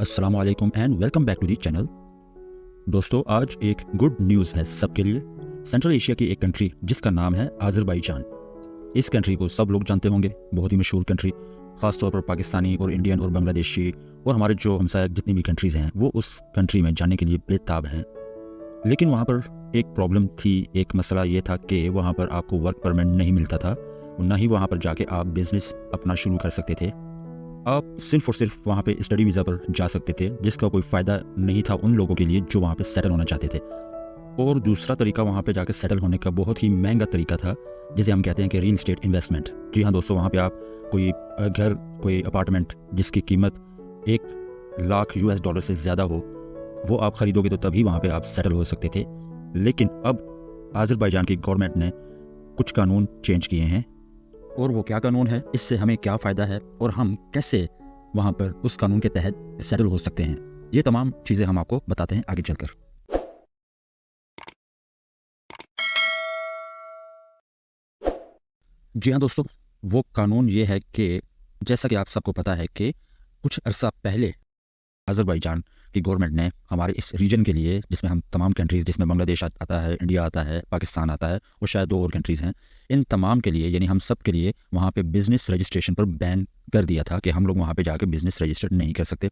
अस्सलाम वालेकुम and welcome back to the channel. दोस्तों, आज एक गुड न्यूज़ है सबके लिए। सेंट्रल एशिया की एक कंट्री जिसका नाम है आज़रबाईजान। इस कंट्री को सब लोग जानते होंगे, बहुत ही मशहूर कंट्री। ख़ासतौर पर पाकिस्तानी और इंडियन और बांग्लादेशी और हमारे जो हमसाया जितनी भी कंट्रीज़ हैं वो उस कंट्री में जाने के लिए बेताब हैं। लेकिन वहाँ पर एक प्रॉब्लम थी, एक मसला ये था कि वहाँ पर आपको वर्क परमिट नहीं मिलता था, ना ही वहाँ पर जाके आप बिज़नेस अपना शुरू कर सकते थे। आप सिर्फ और सिर्फ वहाँ पे स्टडी वीज़ा पर जा सकते थे, जिसका कोई फ़ायदा नहीं था उन लोगों के लिए जो वहाँ पे सेटल होना चाहते थे। और दूसरा तरीका वहाँ पे जाकर सेटल होने का बहुत ही महंगा तरीका था, जिसे हम कहते हैं कि रियल एस्टेट इन्वेस्टमेंट। जी हाँ दोस्तों, वहाँ पे आप कोई घर, कोई अपार्टमेंट जिसकी कीमत $1,00,000 से ज़्यादा हो, वो आप ख़रीदोगे तो तभी वहाँ पर आप सेटल हो सकते थे। लेकिन अब आज़रबाईजान की गवर्नमेंट ने कुछ कानून चेंज किए हैं। और वो क्या कानून है, इससे हमें क्या फ़ायदा है और हम कैसे वहाँ पर उस कानून के तहत सेटल हो सकते हैं, ये तमाम चीज़ें हम आपको बताते हैं आगे चलकर। जी हाँ दोस्तों, वो कानून ये है कि जैसा कि आप सबको पता है कि कुछ अरसा पहले आज़रबाईजान की गवर्नमेंट ने हमारे इस रीजन के लिए, जिसमें हम तमाम कंट्रीज़, जिसमें बांग्लादेश आता है, इंडिया आता है, पाकिस्तान आता है और शायद 2 और कंट्रीज़ हैं, इन तमाम के लिए यानी हम सब के लिए वहाँ पे बिज़नेस रजिस्ट्रेशन पर बैन कर दिया था कि हम लोग वहाँ पे जाके बिज़नेस रजिस्टर नहीं कर सकते।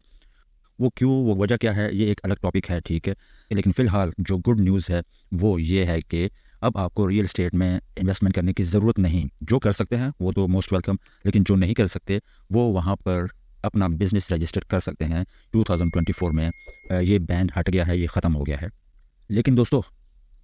वो क्यों, वो वजह क्या है, ये एक अलग टॉपिक है, ठीक है। लेकिन फ़िलहाल जो गुड न्यूज़ है वो ये है कि अब आपको रियल एस्टेट में इन्वेस्टमेंट करने की ज़रूरत नहीं। जो कर सकते हैं वो तो मोस्ट वेलकम, लेकिन जो नहीं कर सकते वो वहाँ पर अपना बिज़नेस रजिस्टर कर सकते हैं। 2024 में ये बैन हट गया है, ये ख़त्म हो गया है। लेकिन दोस्तों,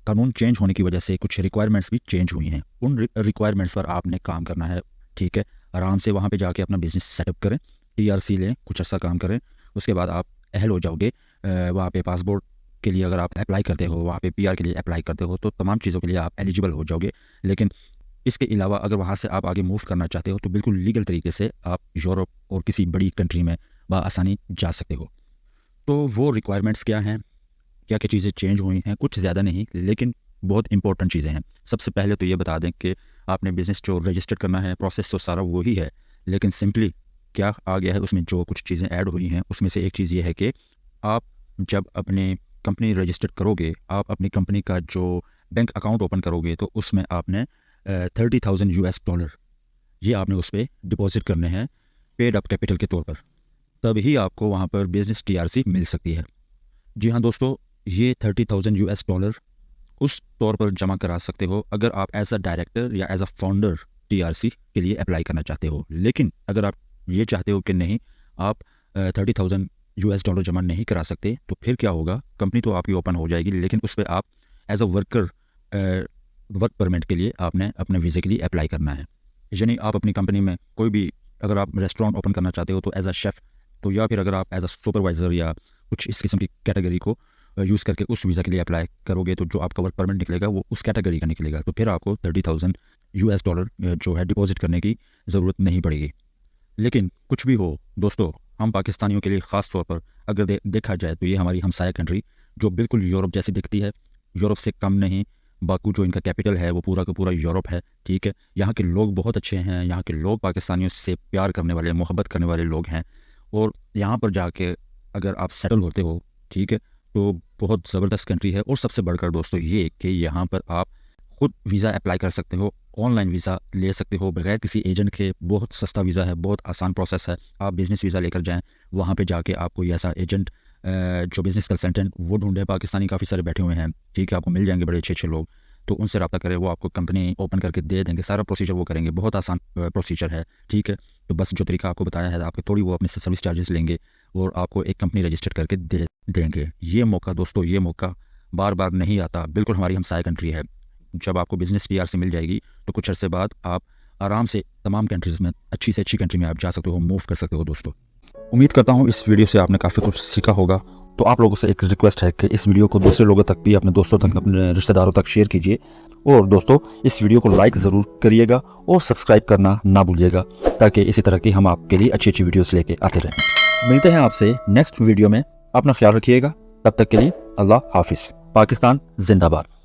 कानून चेंज होने की वजह से कुछ रिक्वायरमेंट्स भी चेंज हुई हैं। उन रिक्वायरमेंट्स पर आपने काम करना है, ठीक है। आराम से वहाँ पे जाके अपना बिज़नेस सेटअप करें, TRC लें, कुछ अर्सा काम करें, उसके बाद आप अहल हो जाओगे। वहाँ पे पासपोर्ट के लिए अगर आप अप्लाई करते हो, वहाँ पे PR के लिए अप्लाई करते हो, तो तमाम चीज़ों के लिए आप एलिजिबल हो जाओगे। लेकिन इसके अलावा अगर वहाँ से आप आगे मूव करना चाहते हो तो बिल्कुल लीगल तरीके से आप यूरोप और किसी बड़ी कंट्री में बआसानी जा सकते हो। तो वो रिक्वायरमेंट्स क्या हैं, क्या क्या चीज़ें चेंज हुई हैं, कुछ ज़्यादा नहीं लेकिन बहुत इंपॉर्टेंट चीज़ें हैं। सबसे पहले तो ये बता दें कि आपने बिज़नेस जो रजिस्टर करना है, प्रोसेस तो सारा वही है, लेकिन सिंपली क्या आ गया है उसमें, जो कुछ चीज़ें ऐड हुई हैं उसमें से एक चीज़ ये है कि आप जब अपने कंपनी रजिस्टर करोगे, आप अपनी कंपनी का जो बैंक अकाउंट ओपन करोगे तो उसमें आपने $30,000 ये आपने उस पर डिपॉजिट करने हैं पेड अप कैपिटल के तौर पर, तभी आपको वहाँ पर बिज़नेस TRC मिल सकती है। जी हाँ दोस्तों, ये $30,000 उस तौर पर जमा करा सकते हो अगर आप एज अ डायरेक्टर या एज अ फाउंडर TRC के लिए अप्लाई करना चाहते हो। लेकिन अगर आप ये चाहते हो कि नहीं, आप $30,000 जमा नहीं करा सकते, तो फिर क्या होगा, कंपनी तो आपकी ओपन हो जाएगी लेकिन उस पर आप as a worker work permit के लिए आपने अपने वीज़े के लिए अप्लाई करना है। यानी आप अपनी कंपनी में कोई भी, अगर आप रेस्टोरेंट ओपन करना चाहते हो तो एज अ शेफ़, तो या फिर अगर आप एज अ सुपरवाइज़र या कुछ इस किस्म की कैटेगरी को यूज़ करके उस वीज़ा के लिए अप्लाई करोगे, तो जो आपका वर्क परमिट निकलेगा वो उस कैटेगरी का निकलेगा। तो फिर आपको $30,000 जो है डिपॉजिट करने की ज़रूरत नहीं पड़ेगी। लेकिन कुछ भी हो दोस्तों, हम पाकिस्तानियों के लिए ख़ास तौर पर अगर देखा जाए तो ये हमारी हमसाया कंट्री जो बिल्कुल यूरोप जैसी दिखती है, यूरोप से कम नहीं। बाकू जो इनका कैपिटल है वो पूरा का पूरा यूरोप है, ठीक है। यहाँ के लोग बहुत अच्छे हैं, यहाँ के लोग पाकिस्तानियों से प्यार करने वाले, मोहब्बत करने वाले लोग हैं। और यहाँ पर जाके अगर आप सेटल होते हो, ठीक है, तो बहुत ज़बरदस्त कंट्री है। और सबसे बढ़कर दोस्तों ये कि यहाँ पर आप खुद वीज़ा अप्लाई कर सकते हो, ऑनलाइन वीज़ा ले सकते हो बगैर किसी एजेंट के। बहुत सस्ता वीज़ा है, बहुत आसान प्रोसेस है। आप बिज़नेस वीज़ा लेकर जाएँ, वहाँ पे जाके आपको ऐसा एजेंट जो बिज़नेस कंसल्टेंट वो ढूंढे, पाकिस्तानी काफ़ी सारे बैठे हुए हैं, ठीक है, आपको मिल जाएंगे बड़े अच्छे लोग। तो उनसे रब्ता करें, वो आपको कंपनी ओपन करके दे देंगे, सारा प्रोसीजर वो करेंगे, बहुत आसान प्रोसीजर है, ठीक है। तो बस जो तरीका आपको बताया है, आपके थोड़ी वो अपने सर्विस चार्जेस लेंगे और आपको एक कंपनी रजिस्टर करके दे देंगे। ये मौका दोस्तों, ये मौका बार बार नहीं आता, बिल्कुल हमारी हमसाया कंट्री है। जब आपको बिज़नेस TRC मिल जाएगी तो कुछ अर्से बाद आप आराम से तमाम कंट्रीज़ में, अच्छी से अच्छी कंट्री में आप जा सकते हो, मूव कर सकते हो। दोस्तों, उम्मीद करता हूँ इस वीडियो से आपने काफ़ी कुछ सीखा होगा। तो आप लोगों से एक रिक्वेस्ट है कि इस वीडियो को दूसरे लोगों तक भी, अपने दोस्तों तक, अपने रिश्तेदारों तक शेयर कीजिए। और दोस्तों, इस वीडियो को लाइक ज़रूर करिएगा और सब्सक्राइब करना ना भूलिएगा, ताकि इसी तरह की हम आपके लिए अच्छी अच्छी वीडियोस लेके आते रहें। मिलते हैं आपसे नेक्स्ट वीडियो में। अपना ख्याल रखिएगा, तब तक के लिए अल्लाह हाफिज़। पाकिस्तान जिंदाबाद।